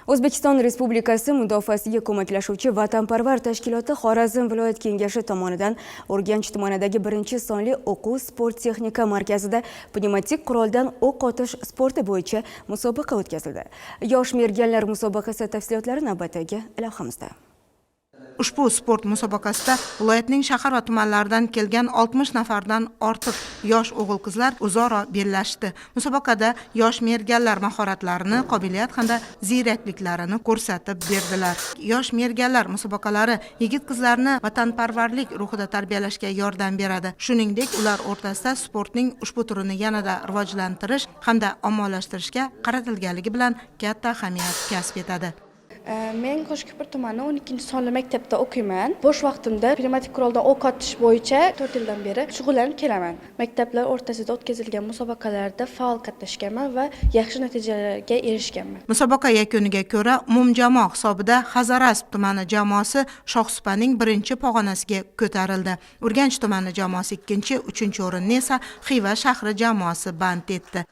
O'zbekiston Respublikasi mudofaasiga ko'maklashuvchi vatanparvar tashkiloti Xorazm viloyat kengashi tomonidan Urganch tumanidagi 1-sonli o'quv sport texnika markazida pnevmatik quroldan o'q otish sporti bo'yicha musobaqa o'tkazildi. Yosh merganlar musobaqasi tafsilotlari navbatdagi lavhamizda. Ushbu sport musobaqasida viloyatning shahar va tumanlaridan kelgan 60 nafardan ortiq yosh o'g'il-qizlar o'zaro bellashdi. Musobaqada yosh merganlar mahoratlarini, qobiliyat hamda ziyrakliklarini ko'rsatib berdilar. Yosh merganlar musobaqalari yigit-qizlarni vatanparvarlik ruhida tarbiyalashga yordam beradi. Shuningdek, ular o'rtasida sportning ushbu turini yanada rivojlantirish hamda ommalashtirishga qaratilganligi bilan katta ahamiyat kasb etadi. Men Qo'shko'pir tumani 12-sonli maktabda o'qiyman. Bo'sh vaqtimda pnevmatik quroldan o'q otish bo'yicha 4 yildan beri shug'ullanib kelaman. Maktablar o'rtasida o'tkazilgan musobaqalarda faol qatnashganman va yaxshi natijalarga erishganman. Musobaqa yakuniga ko'ra umumjamoa hisobida Hazarasp tumani jamoasi Shohsupaning 1-pog'onasiga ko'tarildi. Urganch tumani jamoasi 2-3 o'rinni esa Xiva shahri jamoasi band etdi.